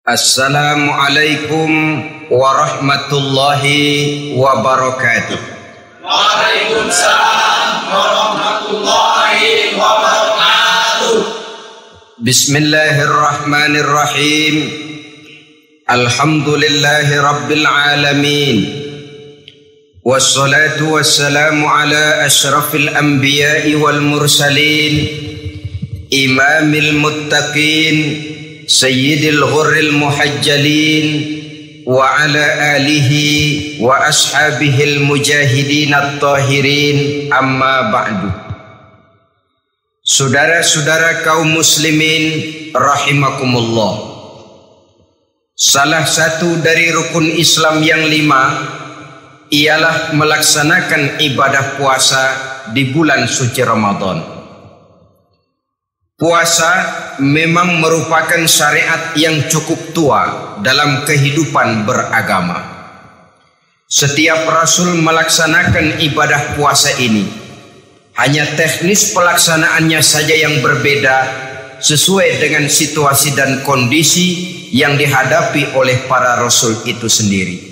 Assalamualaikum warahmatullahi wabarakatuh. Waalaikumsalam warahmatullahi wabarakatuh. Bismillahirrahmanirrahim. Alhamdulillahi rabbil alamin. Wassalatu wassalamu ala asyrafil anbiya'i wal mursalin, imamil muttaqin, sayyidil ghurril muhajjalin, wa ala alihi wa ashabihil mujahidin at-tahirin, amma ba'du. Saudara-saudara kaum muslimin rahimakumullah, salah satu dari rukun Islam yang 5 ialah melaksanakan ibadah puasa di bulan suci Ramadan. Puasa memang merupakan syariat yang cukup tua dalam kehidupan beragama. Setiap Rasul melaksanakan ibadah puasa ini. Hanya teknis pelaksanaannya saja yang berbeda sesuai dengan situasi dan kondisi yang dihadapi oleh para Rasul itu sendiri.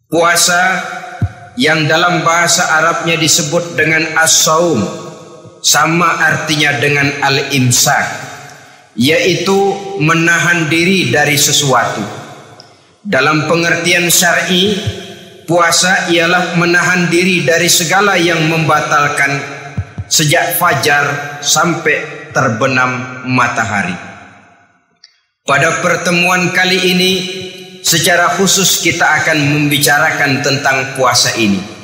Puasa yang dalam bahasa Arabnya disebut dengan as-saum sama artinya dengan al-imsak, yaitu menahan diri dari sesuatu. Dalam pengertian syar'i, puasa ialah menahan diri dari segala yang membatalkan sejak fajar sampai terbenam matahari. Pada pertemuan kali ini, secara khusus kita akan membicarakan tentang puasa ini.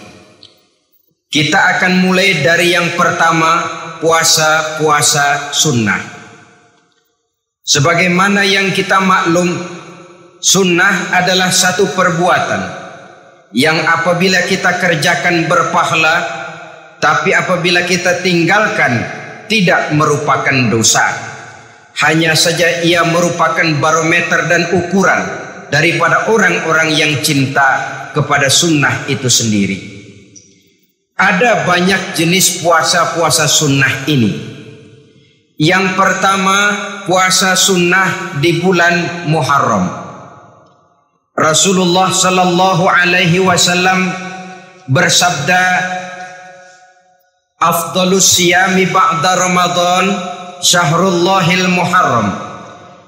Kita akan mulai dari yang pertama, puasa sunnah. Sebagaimana yang kita maklum, sunnah adalah satu perbuatan yang apabila kita kerjakan berpahala, tapi apabila kita tinggalkan tidak merupakan dosa. Hanya saja ia merupakan barometer dan ukuran daripada orang-orang yang cinta kepada sunnah itu sendiri. Ada banyak jenis puasa sunnah ini. Yang pertama, puasa sunnah di bulan Muharram. Rasulullah sallallahu alaihi wasallam bersabda, "Afdhalus siyami ba'da Ramadan syahrullahil Muharram,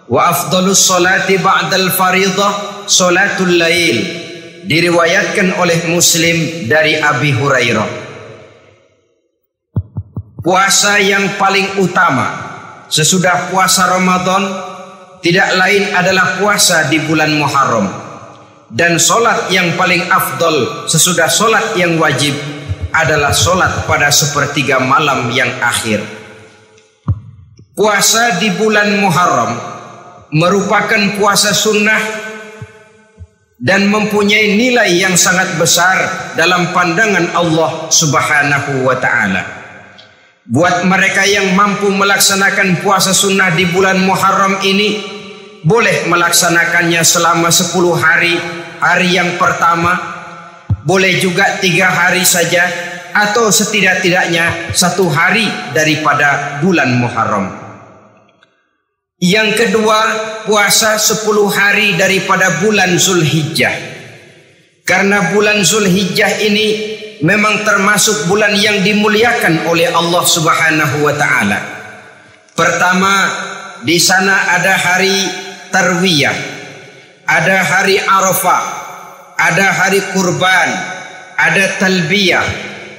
wa afdhalus salati ba'dal fariḍah salatul lail." Diriwayatkan oleh Muslim dari Abi Hurairah. Puasa yang paling utama sesudah puasa Ramadan tidak lain adalah puasa di bulan Muharram. Dan solat yang paling afdol sesudah solat yang wajib adalah solat pada sepertiga malam yang akhir. Puasa di bulan Muharram merupakan puasa sunnah dan mempunyai nilai yang sangat besar dalam pandangan Allah Subhanahu wa ta'ala. Buat mereka yang mampu melaksanakan puasa sunnah di bulan Muharram ini, boleh melaksanakannya selama 10 hari. Hari yang pertama boleh juga 3 hari saja, atau setidak-tidaknya 1 hari daripada bulan Muharram. Yang kedua, puasa 10 hari daripada bulan Zulhijjah. Karena bulan Zulhijjah ini memang termasuk bulan yang dimuliakan oleh Allah Subhanahu wa ta'ala. Pertama, di sana ada hari Tarwiyah, ada hari Arafah, ada hari Kurban, ada Talbiyah,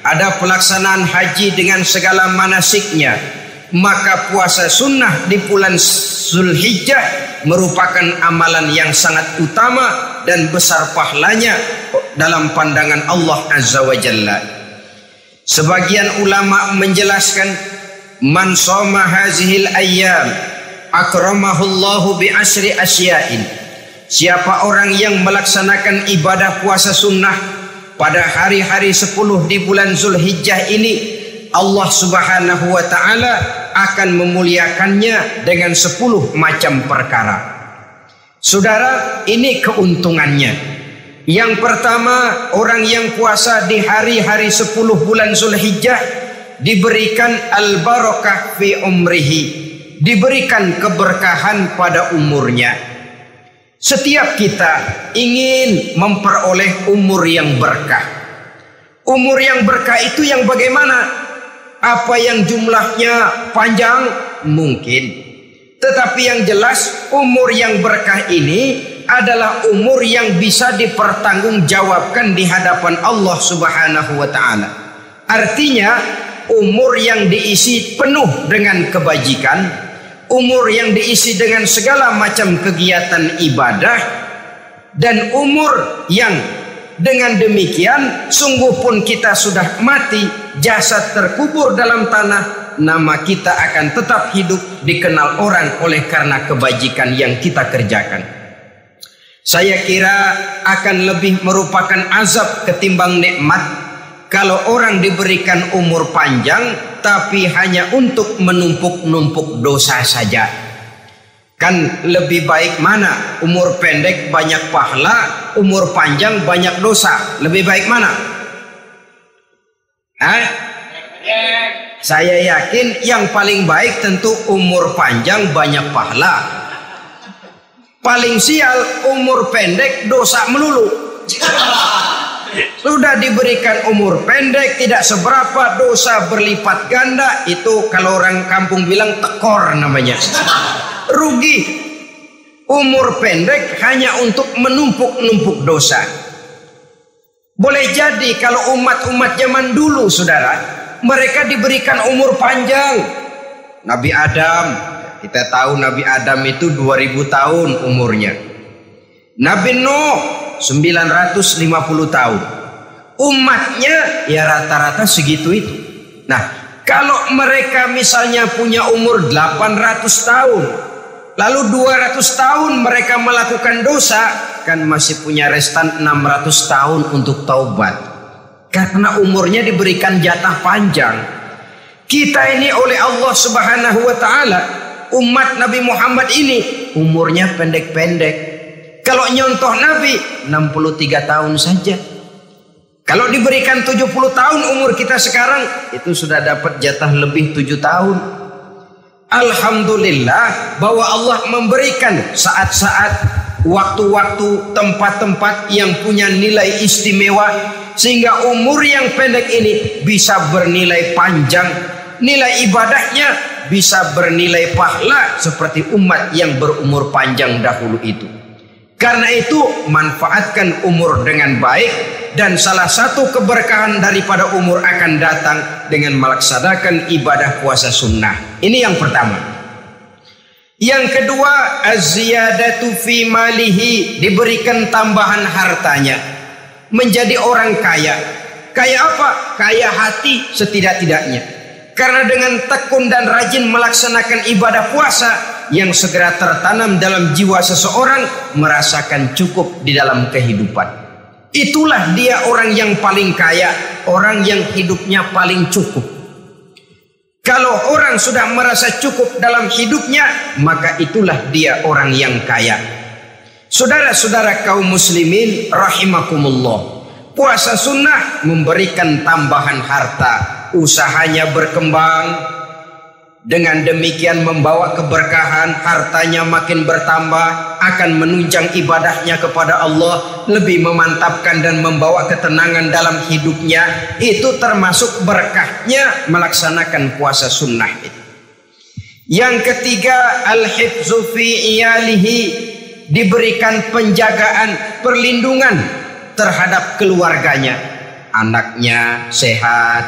ada pelaksanaan haji dengan segala manasiknya. Maka puasa sunnah di bulan Zulhijjah merupakan amalan yang sangat utama dan besar pahalanya dalam pandangan Allah Azza wa Jalla. Sebagian ulama menjelaskan, man shoma hazihil ayyam akramahullahu bi asyri asya'in. Siapa orang yang melaksanakan ibadah puasa sunnah pada hari-hari 10 di bulan Zulhijjah ini, Allah Subhanahu wa ta'ala akan memuliakannya dengan 10 macam perkara. Saudara, ini keuntungannya. Yang pertama, orang yang puasa di hari-hari 10 bulan Zulhijjah diberikan al-barakah fi umrihi, diberikan keberkahan pada umurnya. Setiap kita ingin memperoleh umur yang berkah. Umur yang berkah itu yang bagaimana? Apa yang jumlahnya panjang? Mungkin. Tetapi yang jelas umur yang berkah ini adalah umur yang bisa dipertanggungjawabkan di hadapan Allah Subhanahu wa taala. Artinya umur yang diisi penuh dengan kebajikan, umur yang diisi dengan segala macam kegiatan ibadah, dan umur yang dengan demikian sungguh pun kita sudah mati, jasad terkubur dalam tanah, nama kita akan tetap hidup, dikenal orang oleh karena kebajikan yang kita kerjakan. Saya kira akan lebih merupakan azab ketimbang nikmat kalau orang diberikan umur panjang tapi hanya untuk menumpuk-numpuk dosa saja. Kan lebih baik mana? Umur pendek banyak pahala, umur panjang banyak dosa. Lebih baik mana? Saya yakin yang paling baik tentu umur panjang banyak pahala. Paling sial umur pendek dosa melulu. Sudah diberikan umur pendek tidak seberapa, dosa berlipat ganda. Itu kalau orang kampung bilang tekor namanya. Rugi. Umur pendek hanya untuk menumpuk-numpuk dosa. Boleh jadi kalau umat-umat zaman dulu, saudara, mereka diberikan umur panjang. Nabi Adam, kita tahu Nabi Adam itu 2000 tahun umurnya. Nabi Nuh 950 tahun. Umatnya ya rata-rata segitu itu. Nah, kalau mereka misalnya punya umur 800 tahun, lalu 200 tahun mereka melakukan dosa, kan masih punya restan 600 tahun untuk taubat. Karena umurnya diberikan jatah panjang. Kita ini oleh Allah Subhanahu wa taala, umat Nabi Muhammad ini umurnya pendek-pendek. Kalau nyontoh Nabi 63 tahun saja. Kalau diberikan 70 tahun umur kita sekarang, itu sudah dapat jatah lebih 7 tahun. Alhamdulillah bahwa Allah memberikan saat-saat, waktu-waktu, tempat-tempat yang punya nilai istimewa, sehingga umur yang pendek ini bisa bernilai panjang, nilai ibadahnya bisa bernilai pahala seperti umat yang berumur panjang dahulu itu. Karena itu manfaatkan umur dengan baik, dan salah satu keberkahan daripada umur akan datang dengan melaksanakan ibadah puasa sunnah. Ini yang pertama. Yang kedua, az-ziyadatu fi malihi, diberikan tambahan hartanya, menjadi orang kaya. Kaya apa? Kaya hati setidak-tidaknya. Karena dengan tekun dan rajin melaksanakan ibadah puasa yang segera tertanam dalam jiwa seseorang, merasakan cukup di dalam kehidupan. Itulah dia orang yang paling kaya, orang yang hidupnya paling cukup. Kalau orang sudah merasa cukup dalam hidupnya, maka itulah dia orang yang kaya. Saudara-saudara kaum muslimin rahimakumullah, puasa sunnah memberikan tambahan harta, usahanya berkembang. Dengan demikian membawa keberkahan, hartanya makin bertambah, akan menunjang ibadahnya kepada Allah, lebih memantapkan dan membawa ketenangan dalam hidupnya. Itu termasuk berkahnya melaksanakan puasa sunnah itu. Yang ketiga, al-hifzu fi iyalihi, diberikan penjagaan, perlindungan terhadap keluarganya. Anaknya sehat,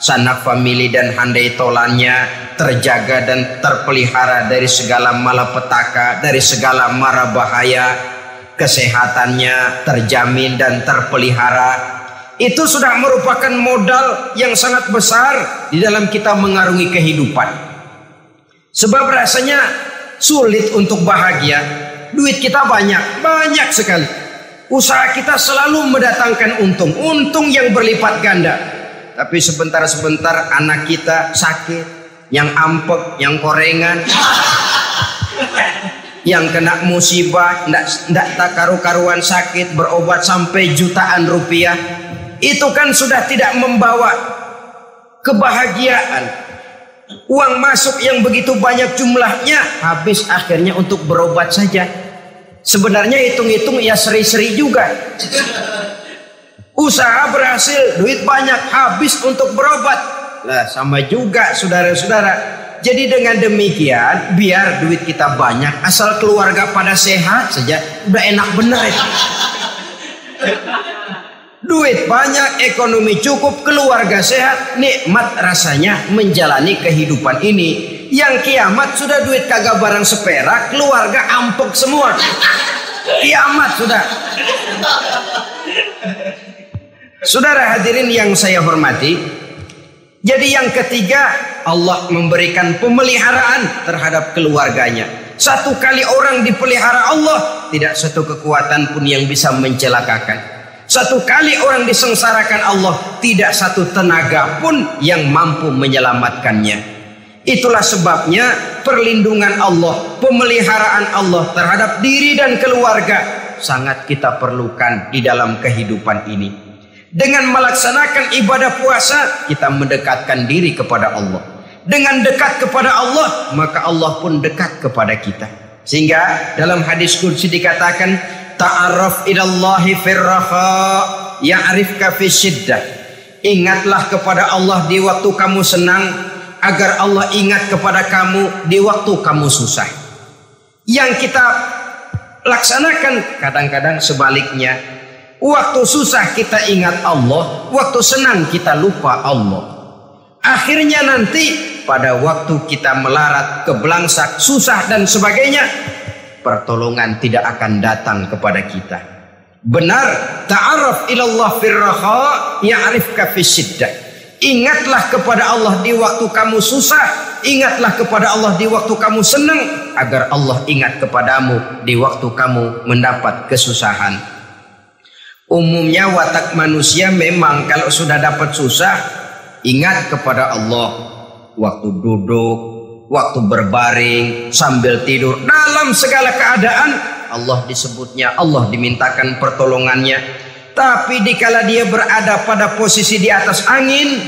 sanak famili dan handai tolannya terjaga dan terpelihara dari segala malapetaka, dari segala mara bahaya. Kesehatannya terjamin dan terpelihara. Itu sudah merupakan modal yang sangat besar di dalam kita mengarungi kehidupan. Sebab rasanya sulit untuk bahagia. Duit kita banyak sekali. Usaha kita selalu mendatangkan untung yang berlipat ganda. Tapi sebentar-sebentar anak kita sakit, yang ampek, yang korengan, yang kena musibah, ndak tak karu-karuan sakit, berobat sampai jutaan rupiah. Itu kan sudah tidak membawa kebahagiaan. Uang masuk yang begitu banyak jumlahnya habis akhirnya untuk berobat saja. Sebenarnya hitung-hitung ya seri-seri juga. Usaha berhasil, duit banyak, habis untuk berobat. Lah sama juga saudara-saudara. Jadi dengan demikian biar duit kita banyak, asal keluarga pada sehat saja udah enak bener itu. Duit banyak, ekonomi cukup, keluarga sehat, nikmat rasanya menjalani kehidupan ini. Yang kiamat sudah duit kagak barang seperak, keluarga ampek semua. Kiamat sudah. Saudara hadirin yang saya hormati, jadi yang ketiga, Allah memberikan pemeliharaan terhadap keluarganya. Satu kali orang dipelihara Allah, tidak satu kekuatan pun yang bisa mencelakakan. Satu kali orang disengsarakan Allah, tidak satu tenaga pun yang mampu menyelamatkannya. Itulah sebabnya perlindungan Allah, pemeliharaan Allah terhadap diri dan keluarga sangat kita perlukan di dalam kehidupan ini. Dengan melaksanakan ibadah puasa, kita mendekatkan diri kepada Allah. Dengan dekat kepada Allah, maka Allah pun dekat kepada kita. Sehingga dalam hadis qudsi dikatakan, ta'arraf ilallahi firraha ya'rifka fi syiddah. Ingatlah kepada Allah di waktu kamu senang, agar Allah ingat kepada kamu di waktu kamu susah. Yang kita laksanakan kadang-kadang sebaliknya. Waktu susah kita ingat Allah, waktu senang kita lupa Allah. Akhirnya nanti pada waktu kita melarat, kebelangsak, susah dan sebagainya, pertolongan tidak akan datang kepada kita. Benar, ta'arraf ilallah firraha ya'rifka fi syiddah. Ingatlah kepada Allah di waktu kamu susah, ingatlah kepada Allah di waktu kamu senang, agar Allah ingat kepadamu di waktu kamu mendapat kesusahan. Umumnya watak manusia memang kalau sudah dapat susah, ingat kepada Allah waktu duduk, waktu berbaring, sambil tidur, dalam segala keadaan Allah disebutnya, Allah dimintakan pertolongannya. Tapi dikala dia berada pada posisi di atas angin,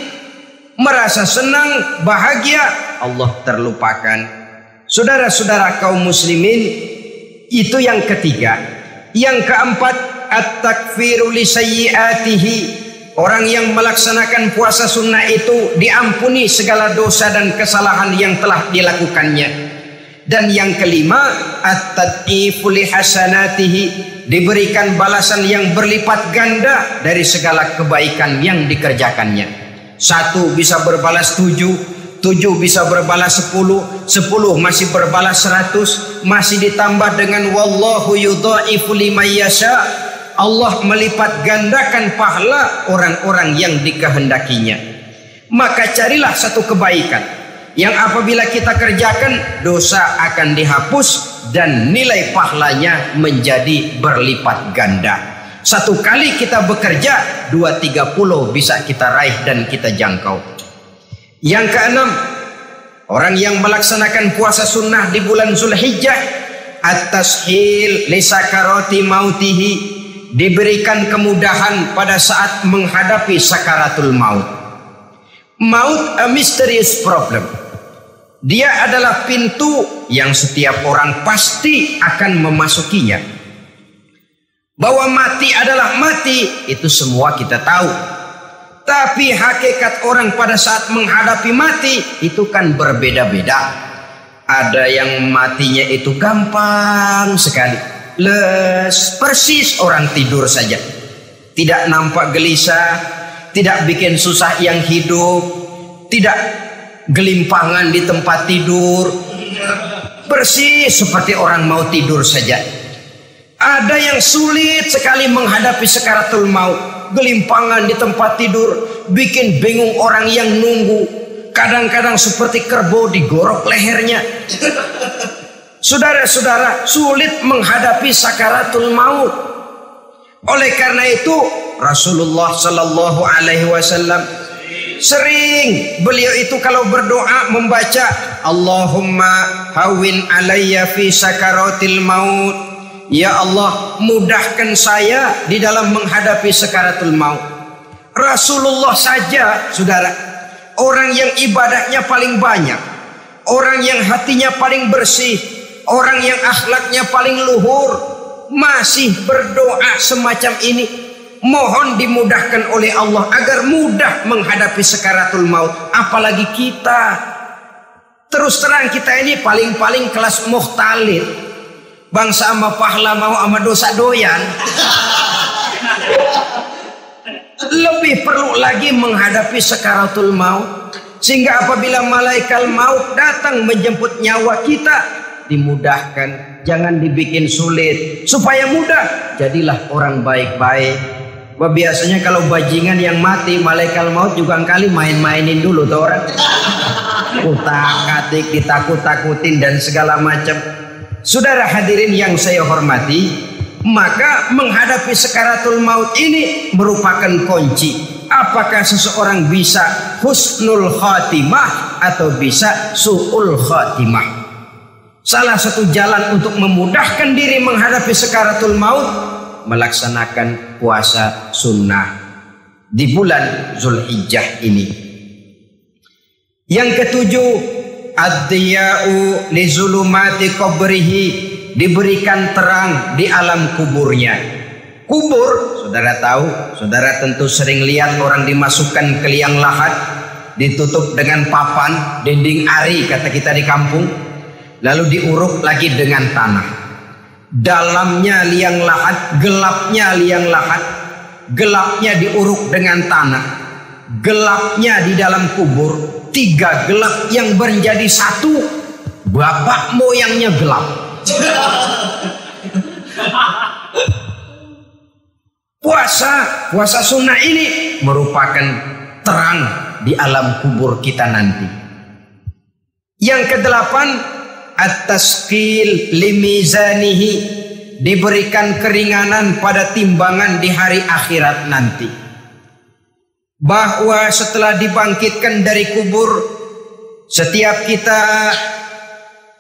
merasa senang, bahagia, Allah terlupakan. Saudara-saudara kaum muslimin, itu yang ketiga. Yang keempat, at-takfiru li sayyiatihi. Orang yang melaksanakan puasa sunnah itu diampuni segala dosa dan kesalahan yang telah dilakukannya. Dan yang kelima, at-tad'ifu li hasanatihi, diberikan balasan yang berlipat ganda dari segala kebaikan yang dikerjakannya. 1 bisa berbalas 7, 7 bisa berbalas 10, 10 masih berbalas 100, masih ditambah dengan wallahu yudha'ifu liman yasha. Allah melipat gandakan pahala orang-orang yang dikehendakinya. Maka carilah satu kebaikan yang apabila kita kerjakan, dosa akan dihapus dan nilai pahalanya menjadi berlipat ganda. 1 kali kita bekerja, 2-3 pulau bisa kita raih dan kita jangkau. Yang keenam, orang yang melaksanakan puasa sunnah di bulan Zulhijjah, at-tashil li sakarati mautihi, diberikan kemudahan pada saat menghadapi sakaratul maut. Maut a mysterious problem. Dia adalah pintu yang setiap orang pasti akan memasukinya. Bahwa mati adalah mati, itu semua kita tahu. Tapi hakikat orang pada saat menghadapi mati itu kan berbeda-beda. Ada yang matinya itu gampang sekali, persis orang tidur saja, tidak nampak gelisah, tidak bikin susah yang hidup, tidak gelimpangan di tempat tidur, persis seperti orang mau tidur saja. Ada yang sulit sekali menghadapi sakaratul maut, gelimpangan di tempat tidur, bikin bingung orang yang nunggu, kadang-kadang seperti kerbau digorok lehernya. Saudara-saudara, sulit menghadapi sakaratul maut. Oleh karena itu Rasulullah Sallallahu Alaihi Wasallam sering beliau itu kalau berdoa membaca Allahumma hawin alayya fi sakaratil maut. Ya Allah, mudahkan saya di dalam menghadapi sakaratul maut. Rasulullah saja, saudara, orang yang ibadahnya paling banyak, orang yang hatinya paling bersih, orang yang akhlaknya paling luhur, masih berdoa semacam ini, mohon dimudahkan oleh Allah agar mudah menghadapi sakaratul maut. Apalagi kita, terus terang kita ini paling-paling kelas muhtalid, bangsa sama pahala mau sama dosa doyan. Lebih perlu lagi menghadapi sakaratul maut, sehingga apabila malaikat maut datang menjemput nyawa kita, dimudahkan, jangan dibikin sulit, supaya mudah. Jadilah orang baik-baik. Wah, biasanya kalau bajingan yang mati, malaikat maut juga kali main-mainin dulu tuh orang, utak-atik, ditakut-takutin dan segala macam. Saudara hadirin yang saya hormati, maka menghadapi sakaratul maut ini merupakan kunci. Apakah seseorang bisa husnul khatimah atau bisa su'ul khatimah? Salah satu jalan untuk memudahkan diri menghadapi sakaratul maut, melaksanakan puasa sunnah di bulan Zulhijjah ini. Yang ketujuh, ad-diya'u li zulumati qabrihi, diberikan terang di alam kuburnya. Kubur, saudara tahu, saudara tentu sering lihat orang dimasukkan ke liang lahat, ditutup dengan papan, dinding ari kata kita di kampung, lalu diuruk lagi dengan tanah. Dalamnya liang lahat, gelapnya liang lahat, gelapnya diuruk dengan tanah, gelapnya di dalam kubur, tiga gelap yang menjadi satu, bapak moyangnya gelap. Puasa sunnah ini merupakan terang di alam kubur kita nanti. Yang kedelapan, at-tasqil limizanihi, diberikan keringanan pada timbangan di hari akhirat nanti. Bahwa setelah dibangkitkan dari kubur, setiap kita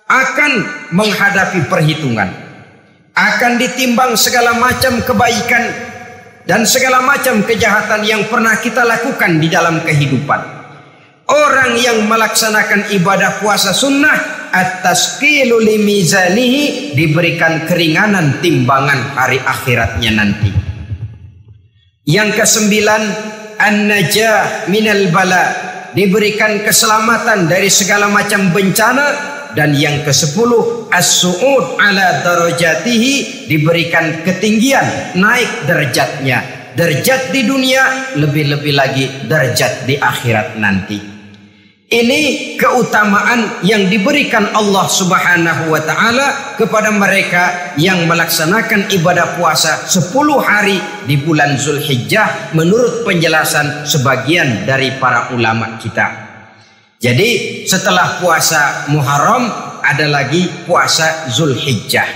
akan menghadapi perhitungan, akan ditimbang segala macam kebaikan dan segala macam kejahatan yang pernah kita lakukan di dalam kehidupan. Orang yang melaksanakan ibadah puasa sunnah, at-tasqilu limizanihi, diberikan keringanan timbangan hari akhiratnya nanti. Yang kesembilan, an-najah minal bala, diberikan keselamatan dari segala macam bencana. Dan yang ke-10, as-su'ud ala darajatihi, diberikan ketinggian, naik derajatnya, derajat di dunia, lebih-lebih lagi derajat di akhirat nanti. Ini keutamaan yang diberikan Allah Subhanahu wa ta'ala kepada mereka yang melaksanakan ibadah puasa 10 hari di bulan Zulhijjah menurut penjelasan sebagian dari para ulama kita. Jadi setelah puasa Muharram ada lagi puasa Zulhijjah.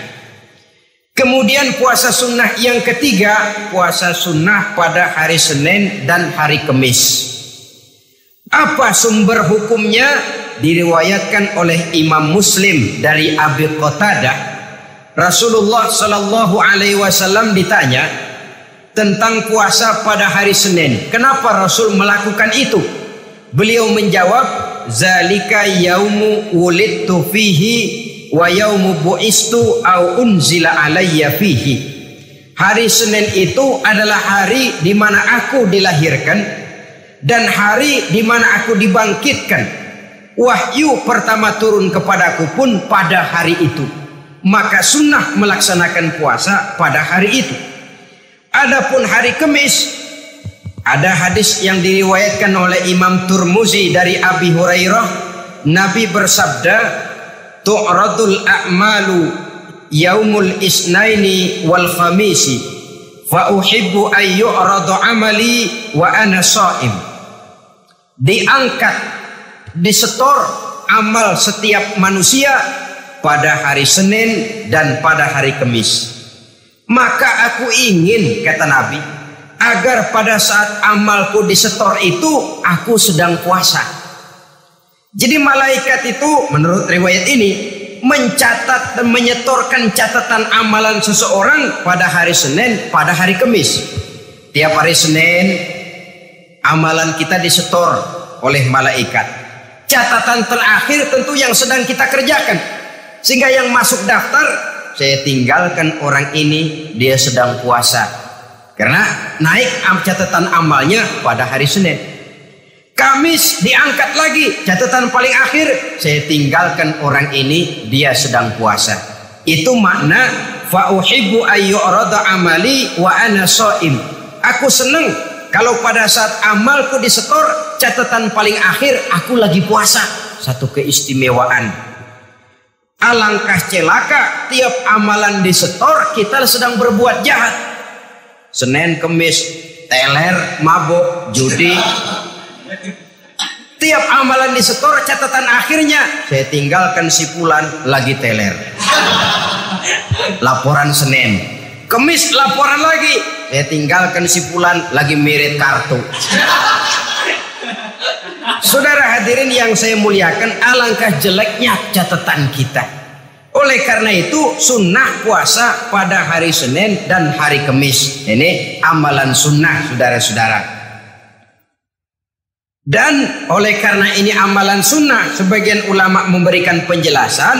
Kemudian puasa sunnah yang ketiga, puasa sunnah pada hari Senin dan hari Kamis. Apa sumber hukumnya? Diriwayatkan oleh Imam Muslim dari Abi Qatadah, Rasulullah Shallallahu Alaihi Wasallam ditanya tentang puasa pada hari Senin. Kenapa Rasul melakukan itu? Beliau menjawab, zalika yaumu wulidtu fihi wa yaumu bu'istu au unzila alayya fihi. Hari Senin itu adalah hari di mana aku dilahirkan dan hari di mana aku dibangkitkan. Wahyu pertama turun kepadaku pun pada hari itu. Maka sunnah melaksanakan puasa pada hari itu. Adapun hari Kamis, ada hadis yang diriwayatkan oleh Imam Turmuzi dari Abi Hurairah, Nabi bersabda, tu'radul a'malu yaumul isnaini wal khamisi fa uhibbu ay yu'radu amali wa ana sha'im. Diangkat, disetor amal setiap manusia pada hari Senin dan pada hari Kamis. Maka aku ingin, kata Nabi, agar pada saat amalku disetor itu aku sedang puasa. Jadi malaikat itu menurut riwayat ini mencatat dan menyetorkan catatan amalan seseorang pada hari Senin, pada hari Kamis. Tiap hari Senin amalan kita disetor oleh malaikat. Catatan terakhir tentu yang sedang kita kerjakan. Sehingga yang masuk daftar, saya tinggalkan orang ini, dia sedang puasa. Karena naik catatan amalnya pada hari Senin. Kamis diangkat lagi, catatan paling akhir, saya tinggalkan orang ini, dia sedang puasa. Itu makna fa uhibbu ayyurada amali wa ana shaim. Aku senang kalau pada saat amalku disetor, catatan paling akhir aku lagi puasa. Satu keistimewaan. Alangkah celaka tiap amalan disetor kita sedang berbuat jahat. Senin, Kemis, teler, mabuk, judi. Tiap amalan disetor, catatan akhirnya saya tinggalkan si fulan lagi teler. Laporan Senin. Kemis laporan lagi, saya tinggalkan si fulan lagi mirit kartu. Saudara hadirin yang saya muliakan, alangkah jeleknya catatan kita. Oleh karena itu sunnah puasa pada hari Senin dan hari Kemis. Ini amalan sunnah saudara-saudara. Dan oleh karena ini amalan sunnah, sebagian ulama memberikan penjelasan,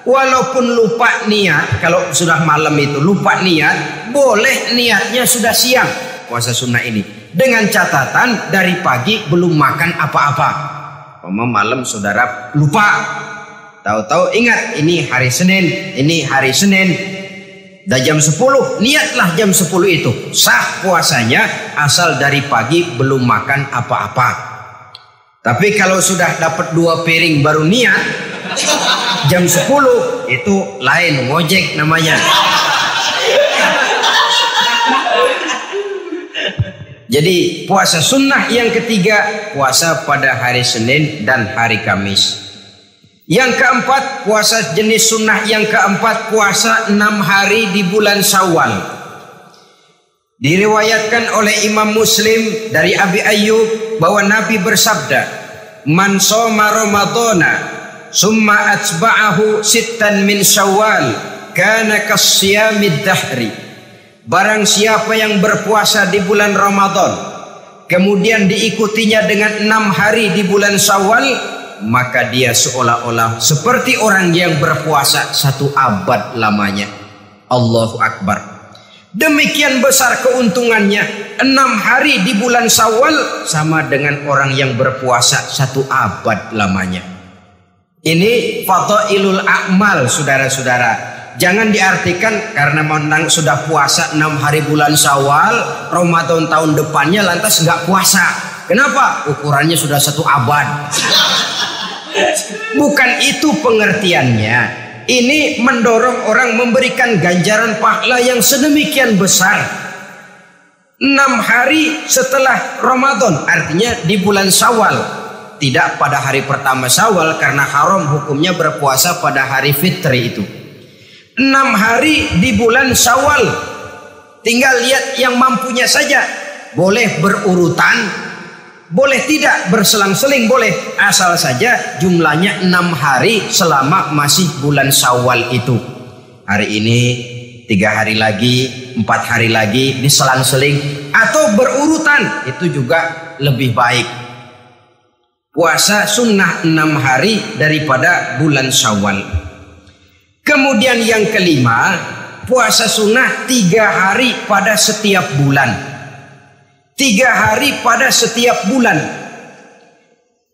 walaupun lupa niat, kalau sudah malam itu lupa niat, boleh niatnya sudah siang puasa sunnah ini. Dengan catatan dari pagi belum makan apa-apa. Malam saudara lupa, tahu-tahu ingat ini hari Senin, ini hari Senin. Dah jam 10, niatlah jam 10 itu. Sah puasanya asal dari pagi belum makan apa-apa. Tapi kalau sudah dapat 2 piring baru niat, jam 10 itu lain, ngojek namanya. Jadi puasa sunnah yang ketiga, puasa pada hari Senin dan hari Kamis. Yang keempat, puasa jenis sunnah yang keempat, puasa 6 hari di bulan Syawal. Diriwayatkan oleh Imam Muslim dari Abi Ayyub bahwa Nabi bersabda, "Man shoma Ramadhana summa atba'ahu sittan min Syawal kana kasyamid dahri." Barang siapa yang berpuasa di bulan Ramadan, kemudian diikutinya dengan 6 hari di bulan Syawal, maka dia seolah-olah seperti orang yang berpuasa 1 abad lamanya. Allahu Akbar. Demikian besar keuntungannya. 6 hari di bulan Syawal sama dengan orang yang berpuasa 1 abad lamanya. Ini fadailul a'mal saudara-saudara. Jangan diartikan karena menang sudah puasa 6 hari bulan Syawal, Ramadan tahun depannya lantas nggak puasa. Kenapa? Ukurannya sudah 1 abad. Bukan itu pengertiannya. Ini mendorong orang memberikan ganjaran pahala yang sedemikian besar. 6 hari setelah Ramadan, artinya di bulan Syawal. Tidak pada hari pertama Syawal karena haram hukumnya berpuasa pada hari fitri itu. 6 hari di bulan Syawal. Tinggal lihat yang mampunya saja. Boleh berurutan, boleh tidak berselang-seling, boleh. Asal saja jumlahnya 6 hari selama masih bulan Syawal itu. Hari ini 3 hari lagi, 4 hari lagi, diselang-seling atau berurutan, itu juga lebih baik. Puasa sunnah 6 hari daripada bulan Syawal. Kemudian yang kelima, puasa sunnah 3 hari pada setiap bulan. 3 hari pada setiap bulan.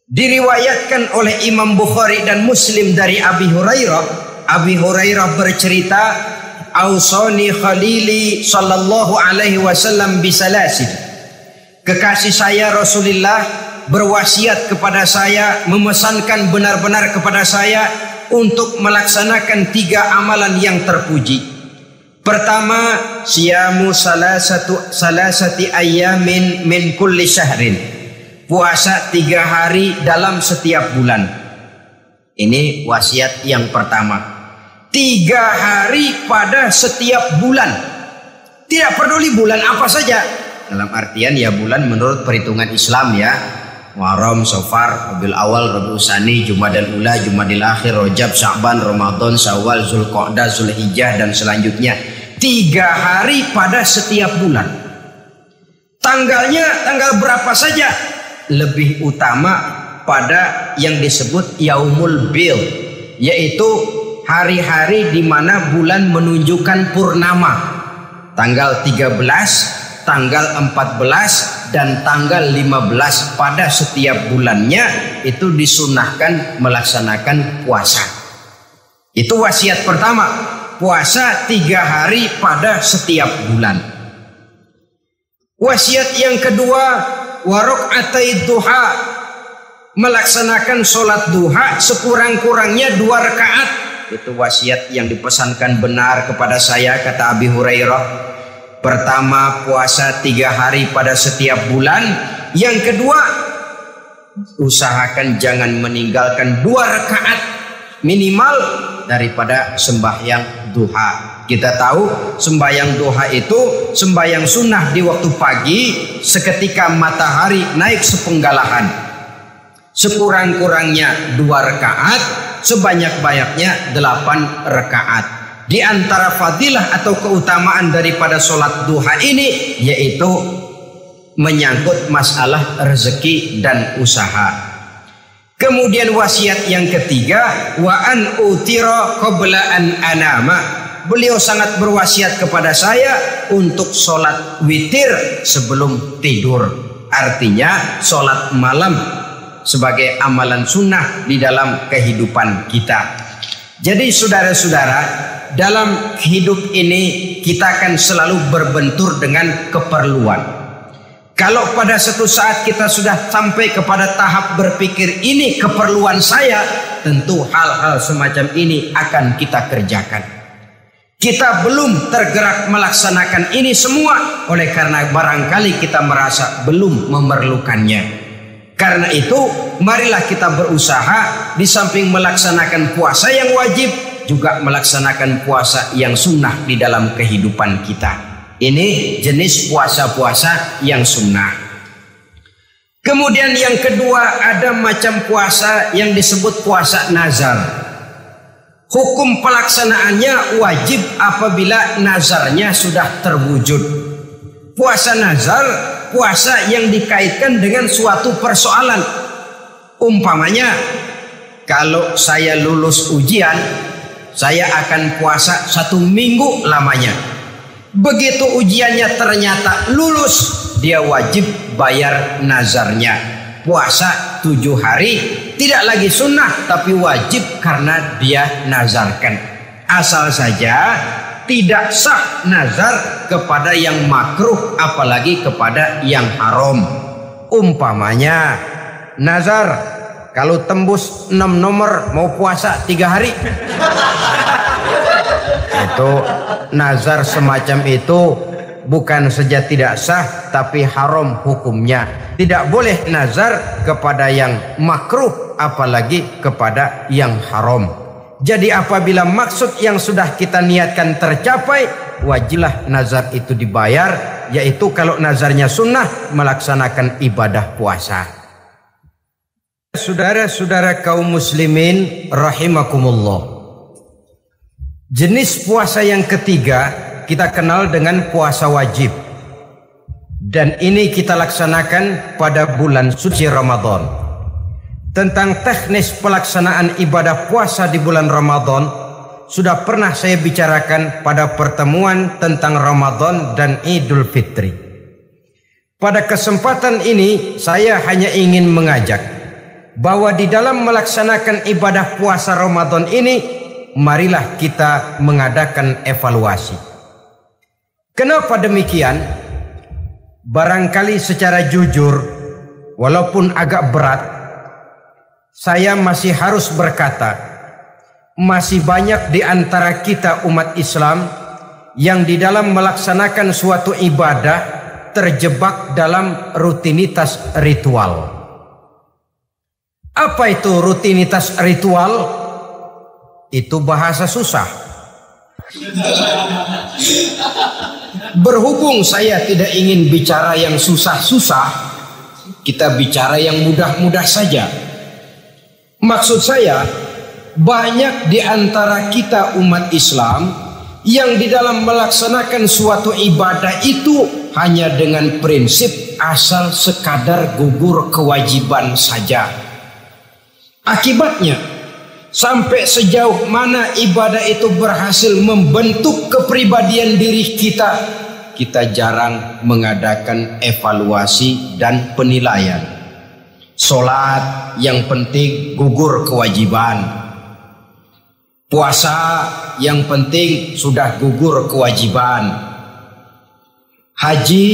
Diriwayatkan oleh Imam Bukhari dan Muslim dari Abi Hurairah. Abi Hurairah bercerita, "Ausani khalili sallallahu alaihi wasallam bisalasin." Kekasih saya Rasulullah berwasiat kepada saya, memesankan benar-benar kepada saya untuk melaksanakan 3 amalan yang terpuji. Pertama, siyamu salasati ayyamin min kulli syahrin. Puasa 3 hari dalam setiap bulan. Ini wasiat yang pertama. 3 hari pada setiap bulan. Tidak peduli bulan apa saja. Dalam artian ya bulan menurut perhitungan Islam ya. Muharram, Safar, Rabiul Awal, Rabiul Tsani, Jumadal Ula, Jumadil Akhir, Rajab, Sya'ban, Ramadan, Syawal, Zulqa'dah, Zulhijjah dan selanjutnya. 3 hari pada setiap bulan. Tanggalnya tanggal berapa saja? lebih utama pada yang disebut Yaumul Bil, yaitu hari-hari di mana bulan menunjukkan purnama. Tanggal 13, tanggal 14, dan tanggal 15 pada setiap bulannya itu disunahkan melaksanakan puasa. Itu wasiat pertama, puasa 3 hari pada setiap bulan. Wasiat yang kedua, warok'atai duha, melaksanakan sholat duha sekurang-kurangnya 2 rakaat. Itu wasiat yang dipesankan benar kepada saya, kata Abi Hurairah. Pertama, puasa 3 hari pada setiap bulan. Yang kedua, usahakan jangan meninggalkan 2 rakaat minimal daripada sembahyang duha. Kita tahu sembahyang duha itu sembahyang sunnah di waktu pagi seketika matahari naik sepenggalahan. Sekurang-kurangnya 2 rakaat, sebanyak-banyaknya 8 rakaat. Di antara fadilah atau keutamaan daripada sholat duha ini yaitu menyangkut masalah rezeki dan usaha. Kemudian wasiat yang ketiga, wa an utira qabla an anama. Beliau sangat berwasiat kepada saya untuk sholat witir sebelum tidur. Artinya sholat malam sebagai amalan sunnah di dalam kehidupan kita. Jadi saudara-saudara, dalam hidup ini kita akan selalu berbentur dengan keperluan. Kalau pada suatu saat kita sudah sampai kepada tahap berpikir ini keperluan saya, tentu hal-hal semacam ini akan kita kerjakan. Kita belum tergerak melaksanakan ini semua oleh karena barangkali kita merasa belum memerlukannya. Karena itu marilah kita berusaha di samping melaksanakan puasa yang wajib juga melaksanakan puasa yang sunnah di dalam kehidupan kita. Ini jenis puasa-puasa yang sunnah. Kemudian yang kedua, ada macam puasa yang disebut puasa nazar. Hukum pelaksanaannya wajib apabila nazarnya sudah terwujud. Puasa nazar, puasa yang dikaitkan dengan suatu persoalan. Umpamanya, kalau saya lulus ujian, saya akan puasa 1 minggu lamanya. Begitu ujiannya ternyata lulus, dia wajib bayar nazarnya. Puasa 7 hari, tidak lagi sunnah tapi wajib karena dia nazarkan. Asal saja tidak sah nazar kepada yang makruh apalagi kepada yang haram. Umpamanya nazar kalau tembus 6 nomor mau puasa 3 hari. Itu nazar semacam itu bukan saja tidak sah tapi haram hukumnya. Tidak boleh nazar kepada yang makruh apalagi kepada yang haram. Jadi apabila maksud yang sudah kita niatkan tercapai, wajiblah nazar itu dibayar, yaitu kalau nazarnya sunnah melaksanakan ibadah puasa. Saudara-saudara kaum muslimin rahimakumullah. Jenis puasa yang ketiga kita kenal dengan puasa wajib. Dan ini kita laksanakan pada bulan suci Ramadan. Tentang teknis pelaksanaan ibadah puasa di bulan Ramadan sudah pernah saya bicarakan pada pertemuan tentang Ramadan dan Idul Fitri. Pada kesempatan ini saya hanya ingin mengajak bahwa di dalam melaksanakan ibadah puasa Ramadan ini, marilah kita mengadakan evaluasi. Kenapa demikian? Barangkali secara jujur, walaupun agak berat, saya masih harus berkata, masih banyak di antara kita umat Islam yang di dalam melaksanakan suatu ibadah terjebak dalam rutinitas ritual. Apa itu rutinitas ritual? Itu bahasa susah. Berhubung saya tidak ingin bicara yang susah-susah, kita bicara yang mudah-mudah saja. Maksud saya, banyak di antara kita umat Islam yang di dalam melaksanakan suatu ibadah itu hanya dengan prinsip asal sekadar gugur kewajiban saja. Akibatnya, sampai sejauh mana ibadah itu berhasil membentuk kepribadian diri kita, kita jarang mengadakan evaluasi dan penilaian. Sholat yang penting gugur kewajiban. Puasa yang penting sudah gugur kewajiban. Haji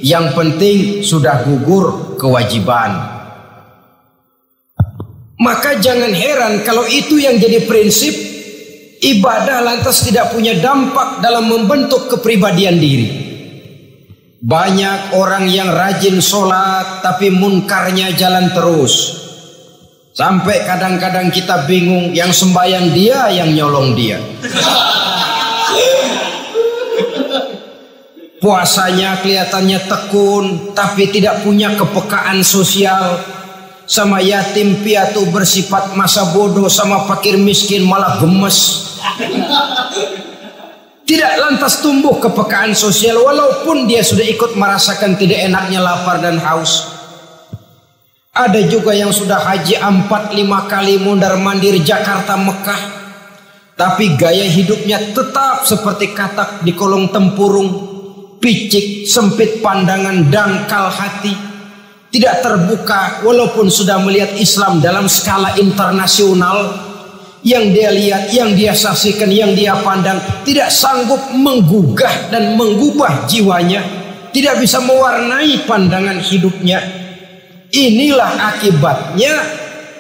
yang penting sudah gugur kewajiban. Maka jangan heran kalau itu yang jadi prinsip, ibadah lantas tidak punya dampak dalam membentuk kepribadian diri. Banyak orang yang rajin sholat tapi munkarnya jalan terus. Sampai kadang-kadang kita bingung, yang sembahyang dia, yang nyolong dia. Puasanya kelihatannya tekun tapi tidak punya kepekaan sosial. Sama yatim piatu bersifat masa bodoh, sama fakir miskin malah gemes. Tidak lantas tumbuh kepekaan sosial walaupun dia sudah ikut merasakan tidak enaknya lapar dan haus. Ada juga yang sudah haji 4-5 kali mondar-mandir Jakarta Mekah, tapi gaya hidupnya tetap seperti katak di kolong tempurung, picik, sempit pandangan, dangkal hati, tidak terbuka walaupun sudah melihat Islam dalam skala internasional. Yang dia lihat, yang dia saksikan, yang dia pandang tidak sanggup menggugah dan mengubah jiwanya, tidak bisa mewarnai pandangan hidupnya. Inilah akibatnya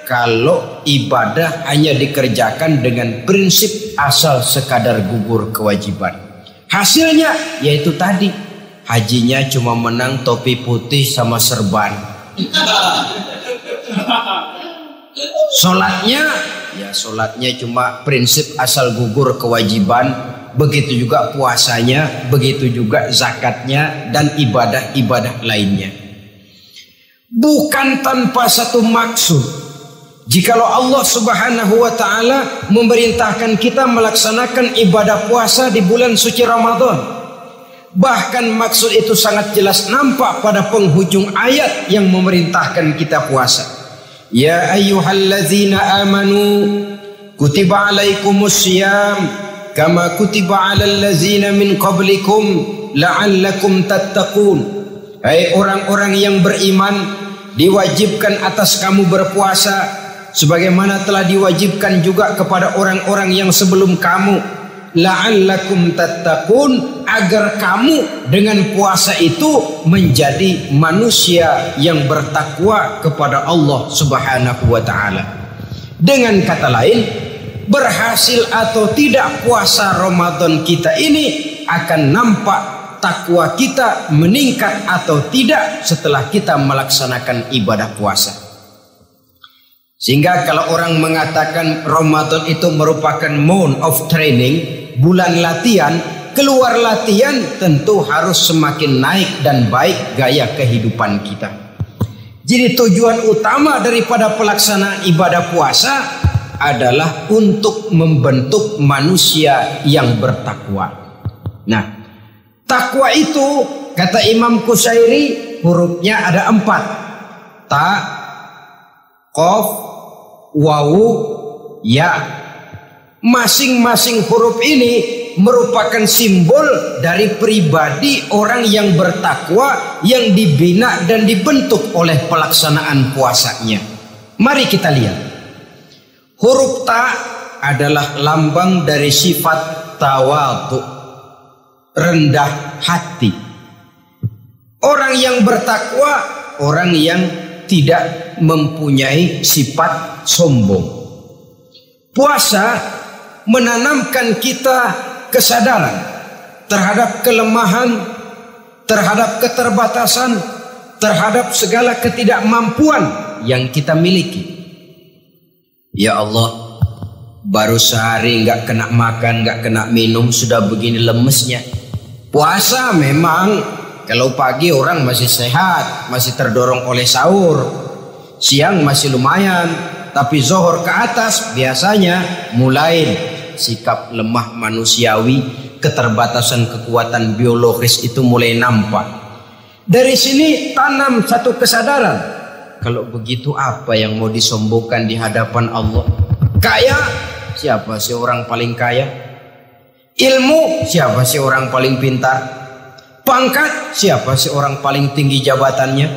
kalau ibadah hanya dikerjakan dengan prinsip asal sekadar gugur kewajiban. Hasilnya yaitu tadi, hajinya cuma menang topi putih sama serban. Sholatnya cuma prinsip asal gugur kewajiban. Begitu juga puasanya, begitu juga zakatnya dan ibadah-ibadah lainnya. Bukan tanpa satu maksud, jikalau Allah Subhanahu wa ta'ala memerintahkan kita melaksanakan ibadah puasa di bulan suci Ramadan. Bahkan maksud itu sangat jelas nampak pada penghujung ayat yang memerintahkan kita puasa. Ya ayyuhallazina amanu kutiba alaikumus syiyam kama kutiba alal ladzina min qablikum la'allakum tattaqun. Hai orang-orang yang beriman, diwajibkan atas kamu berpuasa sebagaimana telah diwajibkan juga kepada orang-orang yang sebelum kamu, la'allakum tattaqun, agar kamu dengan puasa itu menjadi manusia yang bertakwa kepada Allah Subhanahu wa ta'ala. Dengan kata lain, berhasil atau tidak puasa Ramadan kita ini akan nampak takwa kita meningkat atau tidak setelah kita melaksanakan ibadah puasa. Sehingga kalau orang mengatakan Ramadan itu merupakan month of training, bulan latihan, keluar latihan tentu harus semakin naik dan baik gaya kehidupan kita. Jadi tujuan utama daripada pelaksanaan ibadah puasa adalah untuk membentuk manusia yang bertakwa. Nah, takwa itu kata Imam Qusairi hurufnya ada 4. Ta, qaf, wawu, ya. Masing-masing huruf ini merupakan simbol dari pribadi orang yang bertakwa yang dibina dan dibentuk oleh pelaksanaan puasanya. Mari kita lihat. Huruf ta adalah lambang dari sifat tawadhu, rendah hati. Orang yang bertakwa, orang yang tidak mempunyai sifat sombong. Puasa menanamkan kita kesadaran terhadap kelemahan, terhadap keterbatasan, terhadap segala ketidakmampuan yang kita miliki. Ya Allah, baru sehari nggak kena makan, nggak kena minum, sudah begini lemesnya. Puasa memang kalau pagi orang masih sehat, masih terdorong oleh sahur, siang masih lumayan, tapi zuhur ke atas biasanya mulai sikap lemah manusiawi, keterbatasan kekuatan biologis itu mulai nampak. Dari sini tanam satu kesadaran. Kalau begitu apa yang mau disombongkan di hadapan Allah? Kaya, siapa sih orang paling kaya? Ilmu, siapa sih orang paling pintar? Pangkat, siapa sih orang paling tinggi jabatannya?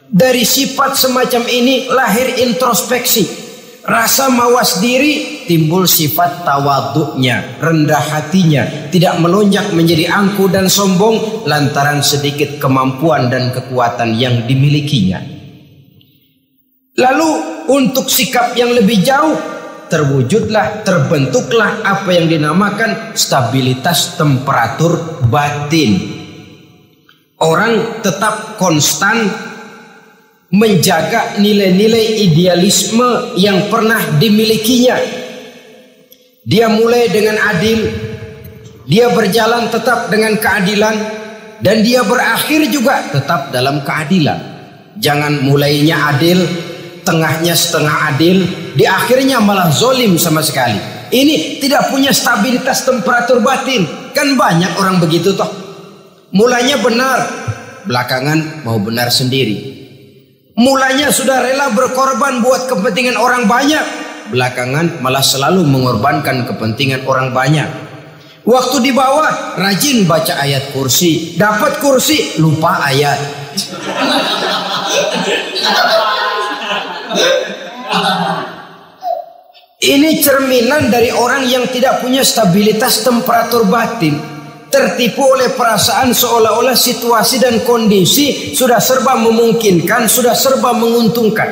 Dari sifat semacam ini lahir introspeksi, rasa mawas diri, timbul sifat tawaduknya, rendah hatinya, tidak melonjak menjadi angkuh dan sombong lantaran sedikit kemampuan dan kekuatan yang dimilikinya. Lalu untuk sikap yang lebih jauh, terwujudlah, terbentuklah apa yang dinamakan stabilitas temperatur batin. Orang tetap konstan menjaga nilai-nilai idealisme yang pernah dimilikinya. Dia mulai dengan adil, dia berjalan tetap dengan keadilan, dan dia berakhir juga tetap dalam keadilan. Jangan mulainya adil, tengahnya setengah adil, di akhirnya malah zolim sama sekali. Ini tidak punya stabilitas temperatur batin. Kan banyak orang begitu toh. Mulanya benar, belakangan mau benar sendiri. Mulanya sudah rela berkorban buat kepentingan orang banyak, belakangan malah selalu mengorbankan kepentingan orang banyak. Waktu di bawah rajin baca ayat kursi, dapat kursi lupa ayat. Ini cerminan dari orang yang tidak punya stabilitas temperatur batin, tertipu oleh perasaan seolah-olah situasi dan kondisi sudah serba memungkinkan, sudah serba menguntungkan.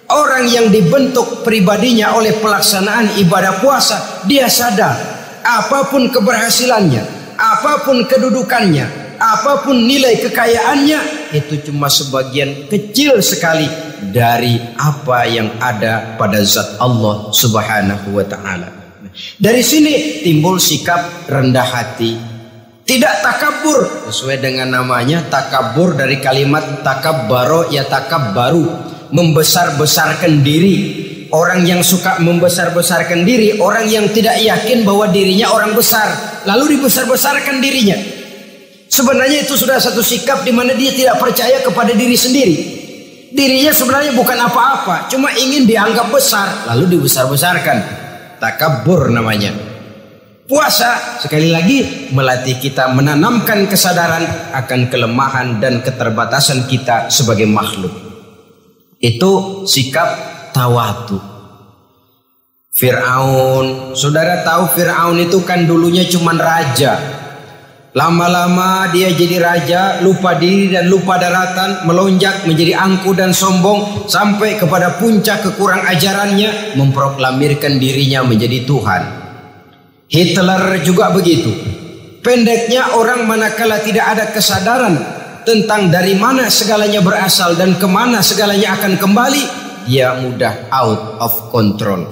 Orang yang dibentuk pribadinya oleh pelaksanaan ibadah puasa, dia sadar apapun keberhasilannya, apapun kedudukannya, apapun nilai kekayaannya, itu cuma sebagian kecil sekali dari apa yang ada pada zat Allah Subhanahu wa ta'ala. Dari sini timbul sikap rendah hati, tidak takabur, sesuai dengan namanya takabur dari kalimat takabbaro ya takabbaru, membesar-besarkan diri. Orang yang suka membesar-besarkan diri, orang yang tidak yakin bahwa dirinya orang besar, lalu dibesar-besarkan dirinya. Sebenarnya itu sudah satu sikap di mana dia tidak percaya kepada diri sendiri. Dirinya sebenarnya bukan apa-apa, cuma ingin dianggap besar, lalu dibesar-besarkan. Takabbur namanya. Puasa sekali lagi melatih kita menanamkan kesadaran akan kelemahan dan keterbatasan kita sebagai makhluk. Itu sikap tawadu. Fir'aun, saudara tahu Fir'aun itu kan dulunya cuman raja. Lama-lama dia jadi raja, lupa diri dan lupa daratan, melonjak menjadi angkuh dan sombong sampai kepada puncak kekurang ajarannya, memproklamirkan dirinya menjadi Tuhan. Hitler juga begitu. Pendeknya orang manakala tidak ada kesadaran tentang dari mana segalanya berasal dan kemana segalanya akan kembali, dia mudah out of control.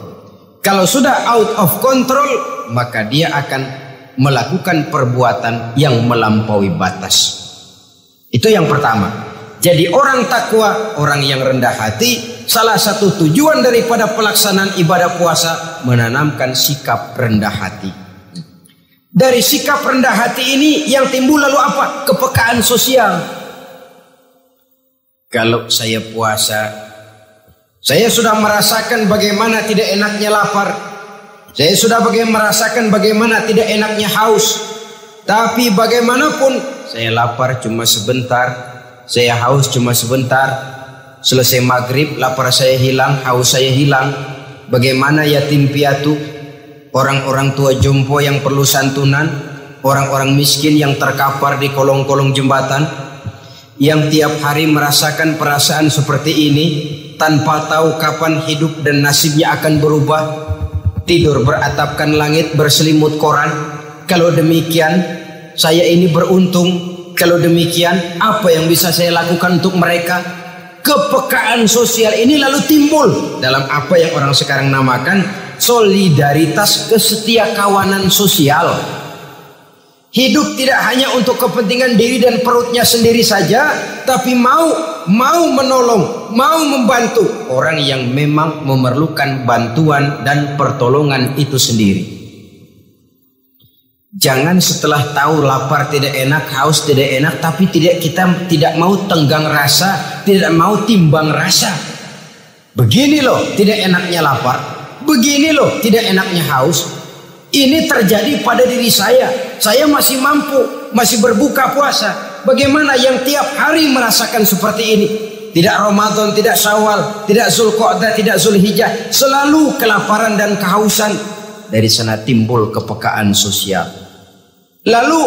Kalau sudah out of control, maka dia akan melakukan perbuatan yang melampaui batas. Itu yang pertama. Jadi orang takwa, orang yang rendah hati, salah satu tujuan daripada pelaksanaan ibadah puasa menanamkan sikap rendah hati. Dari sikap rendah hati ini yang timbul lalu apa? Kepekaan sosial. Kalau saya puasa, saya sudah merasakan bagaimana tidak enaknya lapar. Saya sudah merasakan bagaimana tidak enaknya haus. Tapi bagaimanapun saya lapar cuma sebentar, saya haus cuma sebentar. Selesai maghrib lapar saya hilang, haus saya hilang. Bagaimana yatim piatu, orang-orang tua jompo yang perlu santunan, orang-orang miskin yang terkapar di kolong-kolong jembatan, yang tiap hari merasakan perasaan seperti ini tanpa tahu kapan hidup dan nasibnya akan berubah. Tidur beratapkan langit, berselimut koran. Kalau demikian saya ini beruntung. Kalau demikian apa yang bisa saya lakukan untuk mereka? Kepekaan sosial ini lalu timbul dalam apa yang orang sekarang namakan solidaritas kesetiakawanan sosial. Hidup tidak hanya untuk kepentingan diri dan perutnya sendiri saja, tapi mau menolong, mau membantu orang yang memang memerlukan bantuan dan pertolongan itu sendiri. Jangan setelah tahu lapar tidak enak, haus tidak enak, tapi kita tidak mau tenggang rasa, tidak mau timbang rasa. Begini loh tidak enaknya lapar, begini loh tidak enaknya haus. Ini terjadi pada diri saya. Saya masih mampu, masih berbuka puasa. Bagaimana yang tiap hari merasakan seperti ini? Tidak Ramadan, tidak Syawal, tidak Zulqa'dah, tidak Zulhijjah, selalu kelaparan dan kehausan. Dari sana timbul kepekaan sosial. Lalu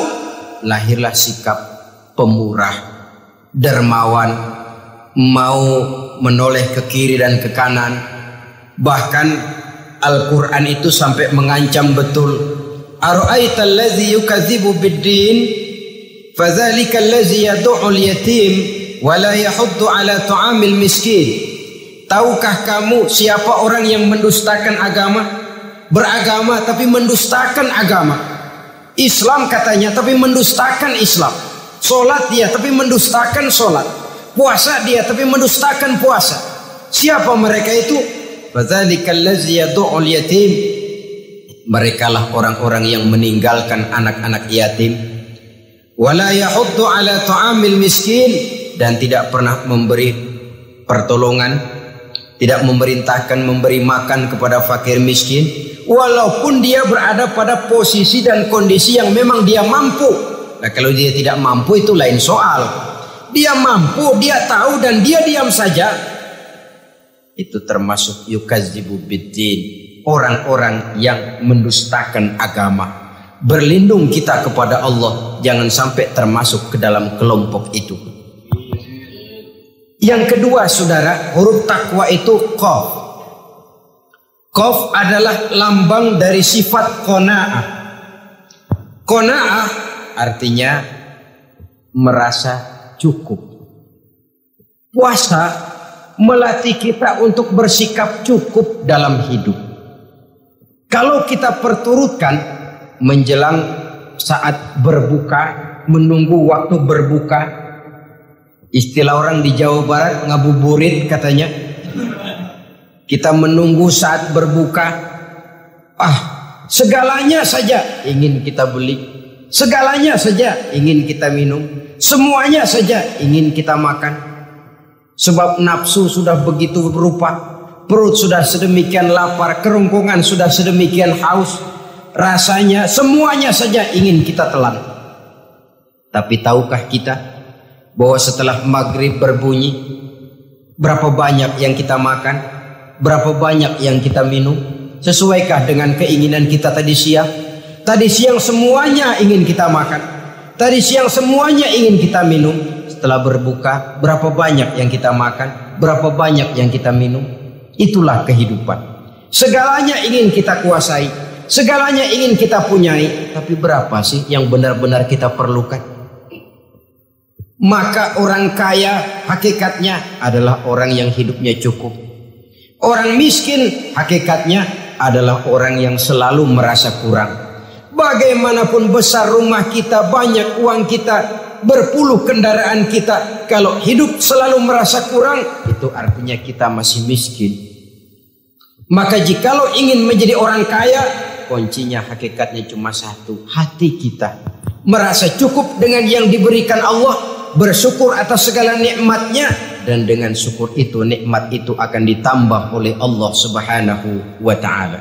lahirlah sikap pemurah, dermawan, mau menoleh ke kiri dan ke kanan. Bahkan Al-Quran itu sampai mengancam betul. Ara'aital ladzi yukadzibu bid-din fadzalika allazi yad'ul yatim wa la yahuddu ala ta'amil miskin. Tahukah kamu siapa orang yang mendustakan agama? Beragama tapi mendustakan agama. Islam katanya tapi mendustakan Islam. Solat dia tapi mendustakan solat. Puasa dia tapi mendustakan puasa. Siapa mereka itu? Fadzalikal ladzi yad'ul yatim. Merekalah orang-orang yang meninggalkan anak-anak yatim. Wala yahuddu ala ta'amil miskin, dan tidak pernah memberi pertolongan, tidak memerintahkan memberi makan kepada fakir miskin. Walaupun dia berada pada posisi dan kondisi yang memang dia mampu. Nah, kalau dia tidak mampu itu lain soal. Dia mampu, dia tahu dan dia diam saja. Itu termasuk yukadzibu biddin, orang-orang yang mendustakan agama. Berlindung kita kepada Allah, jangan sampai termasuk ke dalam kelompok itu. Yang kedua saudara, huruf takwa itu qaf. Qaf adalah lambang dari sifat qanaah. Qanaah artinya merasa cukup. Puasa melatih kita untuk bersikap cukup dalam hidup. Kalau kita perturutkan menjelang saat berbuka, menunggu waktu berbuka, istilah orang di Jawa Barat ngabuburit katanya. Kita menunggu saat berbuka, segalanya saja ingin kita beli, segalanya saja ingin kita minum, semuanya saja ingin kita makan. Sebab nafsu sudah begitu rupa, perut sudah sedemikian lapar, kerongkongan sudah sedemikian haus, rasanya semuanya saja ingin kita telan. Tapi tahukah kita bahwa setelah maghrib berbunyi, berapa banyak yang kita makan? Berapa banyak yang kita minum? Sesuaikah dengan keinginan kita tadi siang? Tadi siang semuanya ingin kita makan, tadi siang semuanya ingin kita minum. Setelah berbuka, berapa banyak yang kita makan, berapa banyak yang kita minum? Itulah kehidupan. Segalanya ingin kita kuasai, segalanya ingin kita punyai, tapi berapa sih yang benar-benar kita perlukan? Maka orang kaya hakikatnya adalah orang yang hidupnya cukup. Orang miskin hakikatnya adalah orang yang selalu merasa kurang. Bagaimanapun besar rumah kita, banyak uang kita, berpuluh kendaraan kita, kalau hidup selalu merasa kurang, itu artinya kita masih miskin. Maka jikalau ingin menjadi orang kaya, kuncinya hakikatnya cuma satu, hati kita merasa cukup dengan yang diberikan Allah, bersyukur atas segala nikmatnya, dan dengan syukur itu, nikmat itu akan ditambah oleh Allah Subhanahu wa ta'ala.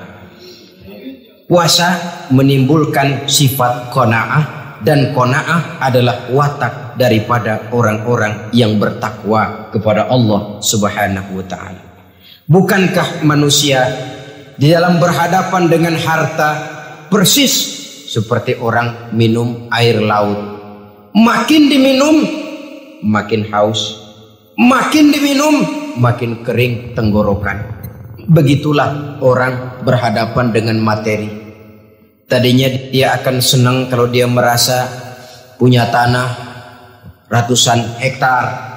Puasa menimbulkan sifat qanaah, dan qanaah adalah watak daripada orang-orang yang bertakwa kepada Allah Subhanahu wa ta'ala. Bukankah manusia di dalam berhadapan dengan harta persis seperti orang minum air laut? Makin diminum makin haus, makin diminum makin kering tenggorokan. Begitulah orang berhadapan dengan materi. Tadinya dia akan senang kalau dia merasa punya tanah ratusan hektar.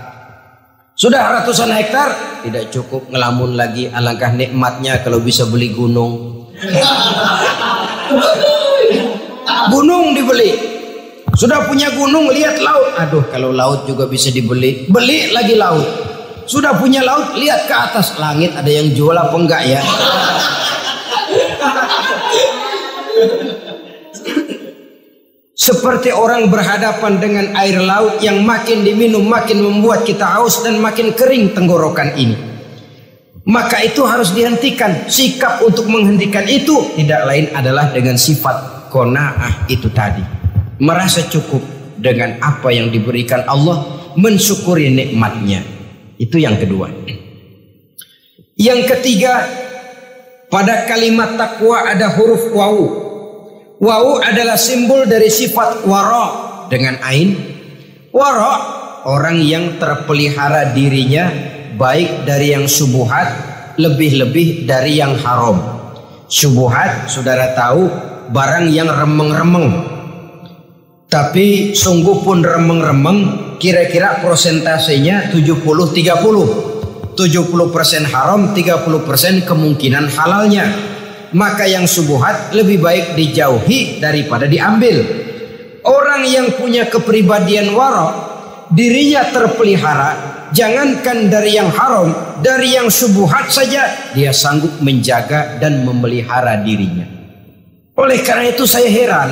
Sudah ratusan hektar tidak cukup, ngelamun lagi. Alangkah nikmatnya kalau bisa beli gunung. Gunung dibeli. Sudah punya gunung, lihat laut. Aduh, kalau laut juga bisa dibeli, beli lagi laut. Sudah punya laut, lihat ke atas langit, ada yang jual apa enggak ya? Seperti orang berhadapan dengan air laut yang makin diminum makin membuat kita haus dan makin kering tenggorokan ini. Maka itu harus dihentikan. Sikap untuk menghentikan itu tidak lain adalah dengan sifat qanaah itu tadi. Merasa cukup dengan apa yang diberikan Allah, mensyukuri nikmatnya. Itu yang kedua. Yang ketiga, pada kalimat takwa ada huruf wawu. Wawu adalah simbol dari sifat wara dengan ain. Wara, orang yang terpelihara dirinya baik dari yang syubhat, lebih-lebih dari yang haram. Syubhat, saudara tahu, barang yang remeng-remeng. Tapi sungguh pun remeng-remeng, kira-kira persentasenya 70-30. 70% haram, 30% kemungkinan halalnya. Maka yang syubhat lebih baik dijauhi daripada diambil. Orang yang punya kepribadian wara, dirinya terpelihara, jangankan dari yang haram, dari yang syubhat saja dia sanggup menjaga dan memelihara dirinya. Oleh karena itu saya heran,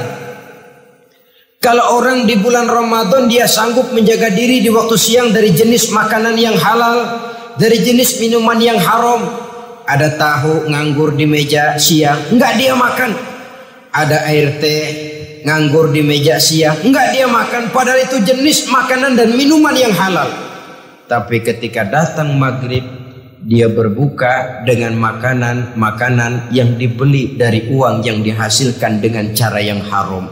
kalau orang di bulan Ramadan dia sanggup menjaga diri di waktu siang dari jenis makanan yang halal, dari jenis minuman yang haram. Ada tahu nganggur di meja siang, enggak dia makan. Ada air teh nganggur di meja siang, enggak dia makan. Padahal itu jenis makanan dan minuman yang halal. Tapi ketika datang maghrib, dia berbuka dengan makanan yang dibeli dari uang yang dihasilkan dengan cara yang haram.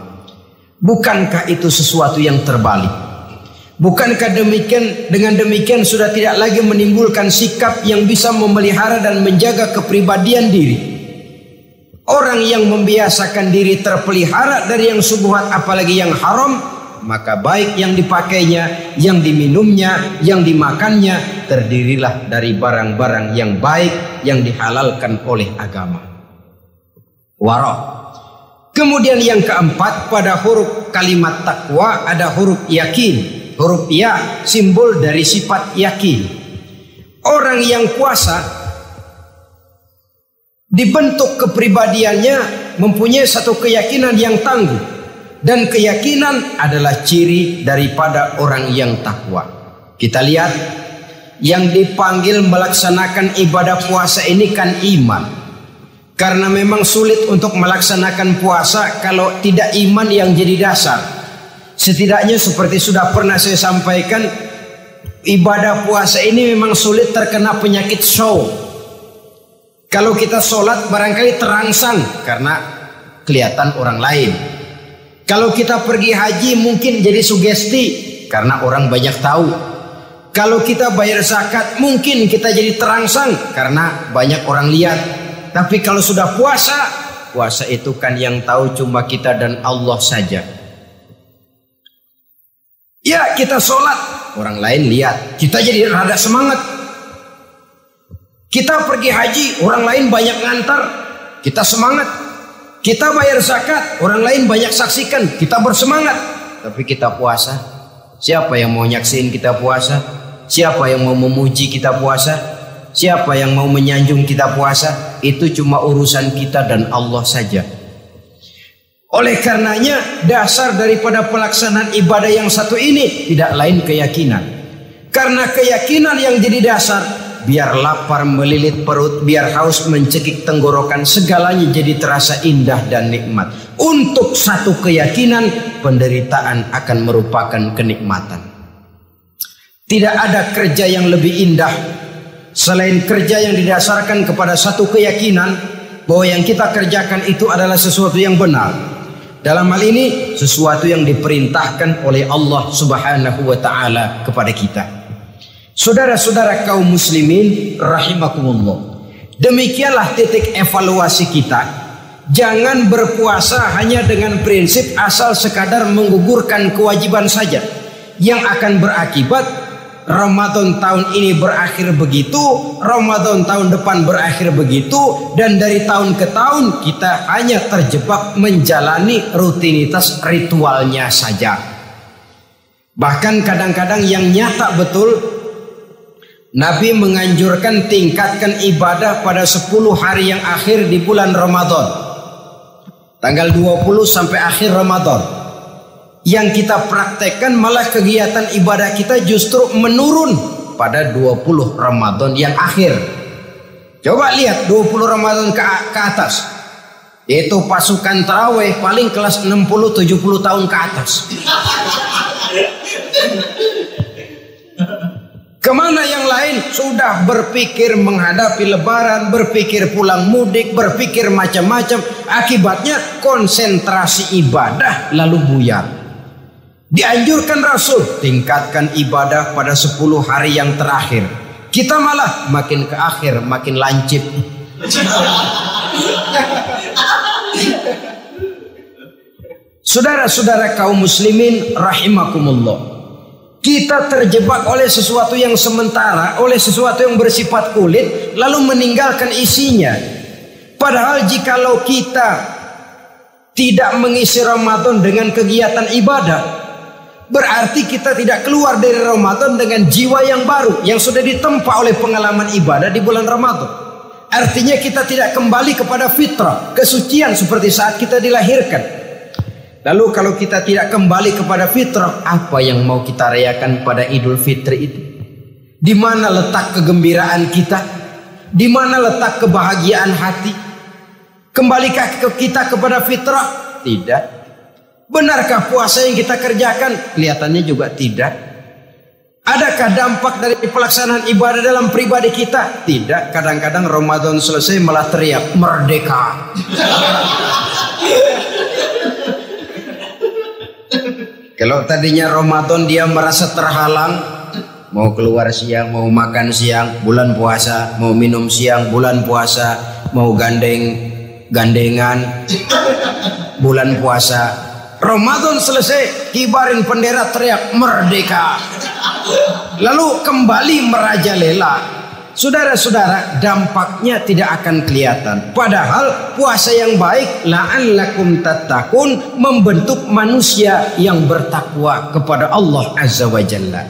Bukankah itu sesuatu yang terbalik? Bukankah dengan demikian sudah tidak lagi menimbulkan sikap yang bisa memelihara dan menjaga kepribadian diri? Orang yang membiasakan diri terpelihara dari yang syubhat apalagi yang haram, maka baik yang dipakainya, yang diminumnya, yang dimakannya terdirilah dari barang-barang yang baik yang dihalalkan oleh agama. Wara. Kemudian yang keempat, pada huruf kalimat takwa ada huruf yakin. Huruf ya simbol dari sifat yakin. Orang yang puasa dibentuk kepribadiannya mempunyai satu keyakinan yang tangguh, dan keyakinan adalah ciri daripada orang yang takwa. Kita lihat yang dipanggil melaksanakan ibadah puasa ini kan iman. Karena memang sulit untuk melaksanakan puasa kalau tidak iman yang jadi dasar. Setidaknya seperti sudah pernah saya sampaikan, ibadah puasa ini memang sulit terkena penyakit show. Kalau kita sholat barangkali terangsang karena kelihatan orang lain. Kalau kita pergi haji mungkin jadi sugesti karena orang banyak tahu. Kalau kita bayar zakat mungkin kita jadi terangsang karena banyak orang lihat. Tapi kalau sudah puasa itu kan yang tahu cuma kita dan Allah saja. Ya kita sholat, orang lain lihat, kita jadi rada semangat. Kita pergi haji, orang lain banyak ngantar, kita semangat. Kita bayar zakat, orang lain banyak saksikan, kita bersemangat. Tapi kita puasa, siapa yang mau nyaksiin kita puasa? Siapa yang mau memuji kita puasa? Siapa yang mau menyanjung kita puasa? Itu cuma urusan kita dan Allah saja. Oleh karenanya dasar daripada pelaksanaan ibadah yang satu ini tidak lain keyakinan. Karena keyakinan yang jadi dasar, biar lapar melilit perut, biar haus mencekik tenggorokan, segalanya jadi terasa indah dan nikmat. Untuk satu keyakinan, penderitaan akan merupakan kenikmatan. Tidak ada kerja yang lebih indah selain kerja yang didasarkan kepada satu keyakinan bahwa yang kita kerjakan itu adalah sesuatu yang benar. Dalam hal ini sesuatu yang diperintahkan oleh Allah Subhanahu wa taala kepada kita. Saudara-saudara kaum muslimin rahimakumullah. Demikianlah titik evaluasi kita. Jangan berpuasa hanya dengan prinsip asal sekadar menggugurkan kewajiban saja, yang akan berakibat Ramadan tahun ini berakhir begitu, Ramadan tahun depan berakhir begitu, dan dari tahun ke tahun kita hanya terjebak menjalani rutinitas ritualnya saja. Bahkan kadang-kadang yang nyata betul, Nabi menganjurkan tingkatkan ibadah pada 10 hari yang akhir di bulan Ramadan, tanggal 20 sampai akhir Ramadan. yang kita praktekkan, malah kegiatan ibadah kita justru menurun pada 20 Ramadan yang akhir. Coba lihat 20 Ramadan ke atas, yaitu pasukan tarawih paling kelas 60-70 tahun ke atas. Kemana yang lain sudah berpikir menghadapi lebaran, berpikir pulang mudik, berpikir macam-macam. Akibatnya konsentrasi ibadah lalu buyar. Dianjurkan Rasul tingkatkan ibadah pada 10 hari yang terakhir. Kita malah makin ke akhir makin lancip. Saudara-saudara kaum muslimin rahimakumullah, kita terjebak oleh sesuatu yang sementara, oleh sesuatu yang bersifat kulit, lalu meninggalkan isinya. Padahal jikalau kita tidak mengisi Ramadan dengan kegiatan ibadah, berarti kita tidak keluar dari Ramadan dengan jiwa yang baru, yang sudah ditempa oleh pengalaman ibadah di bulan Ramadan. Artinya kita tidak kembali kepada fitrah, kesucian seperti saat kita dilahirkan. Lalu kalau kita tidak kembali kepada fitrah, apa yang mau kita rayakan pada Idul Fitri itu? Di mana letak kegembiraan kita? Di mana letak kebahagiaan hati? Kembalikah kita kepada fitrah? Tidak. Benarkah puasa yang kita kerjakan? Kelihatannya juga tidak. Adakah dampak dari pelaksanaan ibadah dalam pribadi kita? Tidak. Kadang-kadang Ramadan selesai malah teriak merdeka. Kalau tadinya Ramadan dia merasa terhalang, mau keluar siang, mau makan siang, bulan puasa, mau minum siang, bulan puasa, mau gandengan, bulan puasa. Ramadan selesai, kibarin bendera, teriak merdeka. Lalu kembali merajalela. Saudara-saudara, dampaknya tidak akan kelihatan. Padahal puasa yang baik, la'allakum tattaqun, membentuk manusia yang bertakwa kepada Allah Azza wa Jalla.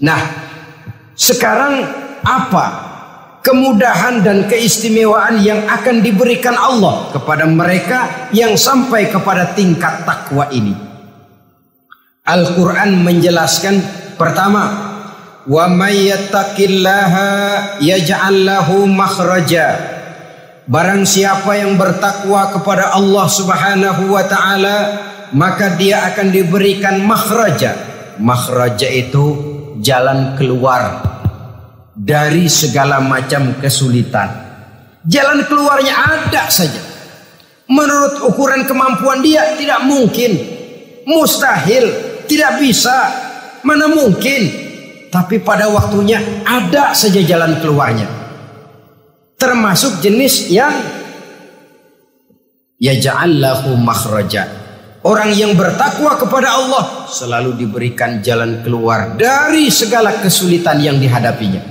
Nah, sekarang apa kemudahan dan keistimewaan yang akan diberikan Allah kepada mereka yang sampai kepada tingkat takwa ini? Al-Quran menjelaskan, pertama, wa may yattaqillaha yaj'al lahu makhraja. Barang siapa yang bertakwa kepada Allah Subhanahu wa taala, maka dia akan diberikan makhraja. Makhraja itu jalan keluar dari segala macam kesulitan. Jalan keluarnya ada saja. Menurut ukuran kemampuan dia tidak mungkin, mustahil, tidak bisa, mana mungkin. Tapi pada waktunya ada saja jalan keluarnya. Termasuk jenis yang yaj'allahu makhraja. Orang yang bertakwa kepada Allah selalu diberikan jalan keluar dari segala kesulitan yang dihadapinya.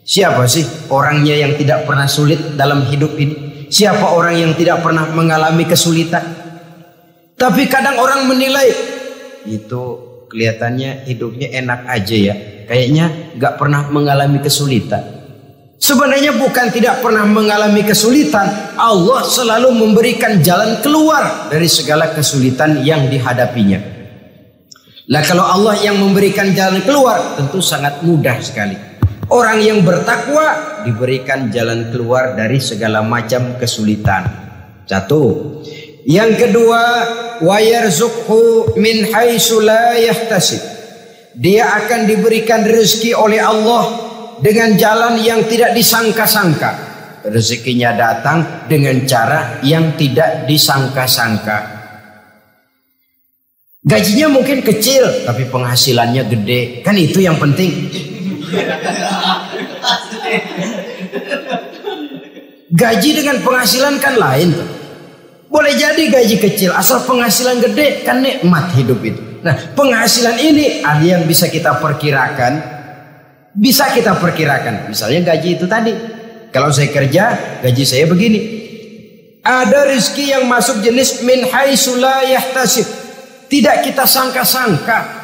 Siapa sih orangnya yang tidak pernah sulit dalam hidup ini? Siapa orang yang tidak pernah mengalami kesulitan? Tapi kadang orang menilai, itu kelihatannya hidupnya enak aja ya, kayaknya gak pernah mengalami kesulitan. Sebenarnya bukan tidak pernah mengalami kesulitan, Allah selalu memberikan jalan keluar dari segala kesulitan yang dihadapinya. Lah kalau Allah yang memberikan jalan keluar, tentu sangat mudah sekali. Orang yang bertakwa diberikan jalan keluar dari segala macam kesulitan. Satu. Yang kedua, wa yarzuqhu min haitsu la yahtasib. Dia akan diberikan rezeki oleh Allah dengan jalan yang tidak disangka-sangka. Rezekinya datang dengan cara yang tidak disangka-sangka. Gajinya mungkin kecil, tapi penghasilannya gede. Kan itu yang penting. Gaji dengan penghasilan kan lain tuh. Boleh jadi gaji kecil, asal penghasilan gede, kan nikmat hidup itu. Nah, penghasilan ini ada yang bisa kita perkirakan. Bisa kita perkirakan. Misalnya gaji itu tadi. Kalau saya kerja, gaji saya begini. Ada rezeki yang masuk jenis min haitsu la yahtasib. Tidak kita sangka-sangka.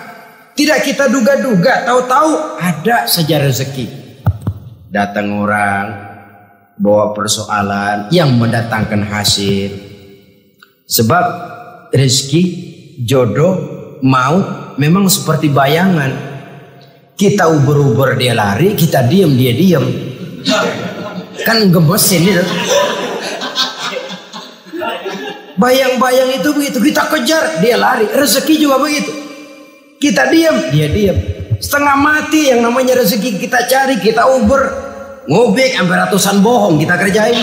Tidak kita duga-duga. Tahu-tahu ada saja rezeki. Datang orang, bawa persoalan yang mendatangkan hasil. Sebab rezeki, jodoh Maut memang seperti bayangan. Kita uber-uber dia lari, kita diam dia diam. Kan gemes ini. Bayang-bayang itu begitu, kita kejar dia lari. Rezeki juga begitu. Kita diam dia diam. Setengah mati yang namanya rezeki kita cari, kita uber, ngobek sampai ratusan bohong kita kerjain.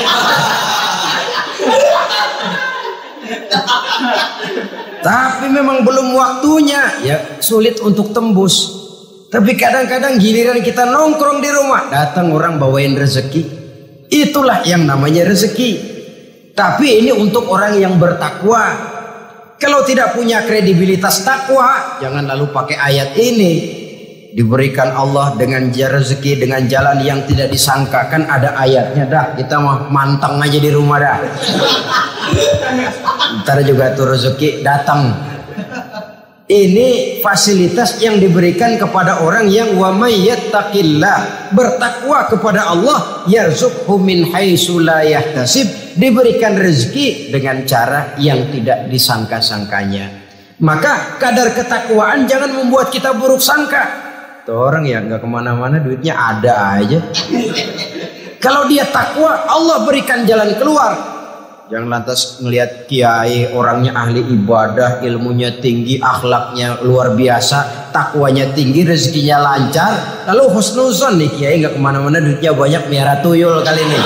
Tapi memang belum waktunya, ya sulit untuk tembus. Tapi kadang-kadang giliran kita nongkrong di rumah, datang orang bawain rezeki. Itulah yang namanya rezeki. Tapi ini untuk orang yang bertakwa. Kalau tidak punya kredibilitas takwa, jangan lalu pakai ayat ini. Diberikan Allah dengan rezeki dengan jalan yang tidak disangka. Kan ada ayatnya dah. Kita mah manteng aja di rumah dah. Ntar juga tuh rezeki datang. Ini fasilitas yang diberikan kepada orang yang wa may yattaqillah, bertakwa kepada Allah, yarzuqhu min haitsu la yahtasib, diberikan rezeki dengan cara yang tidak disangka-sangkanya. Maka kadar ketakwaan jangan membuat kita buruk sangka. Tuh orang ya nggak kemana-mana, duitnya ada aja. Kalau dia takwa, Allah berikan jalan keluar. Jangan lantas ngelihat kiai orangnya ahli ibadah, ilmunya tinggi, akhlaknya luar biasa, takwanya tinggi, rezekinya lancar. Lalu husnuzon nih kiai nggak kemana-mana, duitnya banyak, miara tuyul kali ini.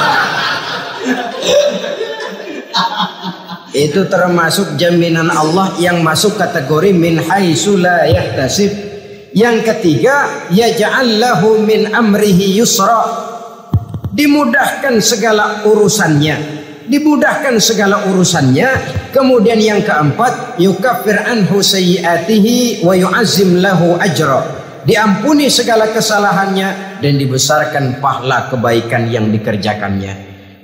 Itu termasuk jaminan Allah yang masuk kategori min haitsu la yahtasib. Yang ketiga, yaj'al lahu min amrihi yusra, dimudahkan segala urusannya. Dimudahkan segala urusannya. Kemudian yang keempat, yukaffir anhu sayyiatihi wa yu'azzim lahu ajra, diampuni segala kesalahannya dan dibesarkan pahala kebaikan yang dikerjakannya.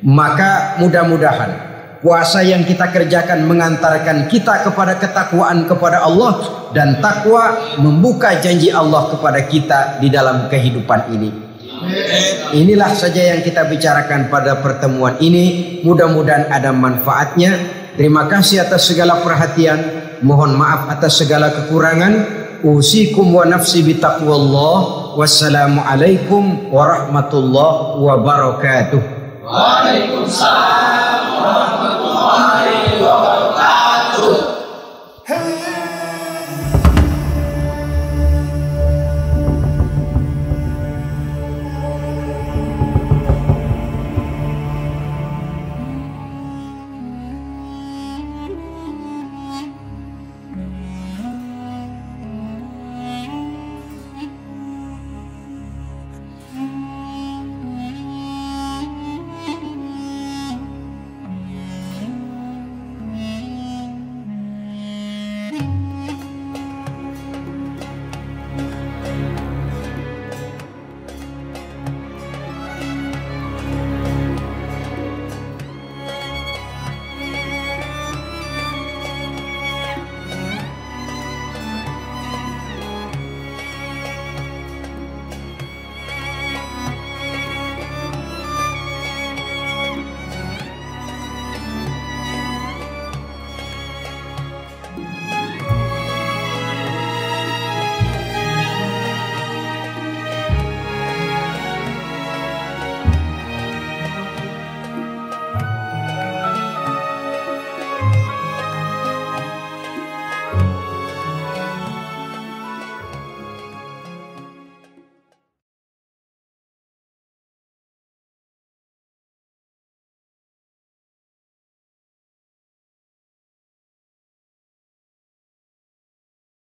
Maka mudah-mudahan puasa yang kita kerjakan mengantarkan kita kepada ketakwaan kepada Allah, dan takwa membuka janji Allah kepada kita di dalam kehidupan ini. Inilah saja yang kita bicarakan pada pertemuan ini. Mudah-mudahan ada manfaatnya. Terima kasih atas segala perhatian. Mohon maaf atas segala kekurangan. Usikum wa nafsi bitaqwallah. Wassalamualaikum warahmatullahi wabarakatuh. Waalaikumsalam warahmatullahi wabarakatuh.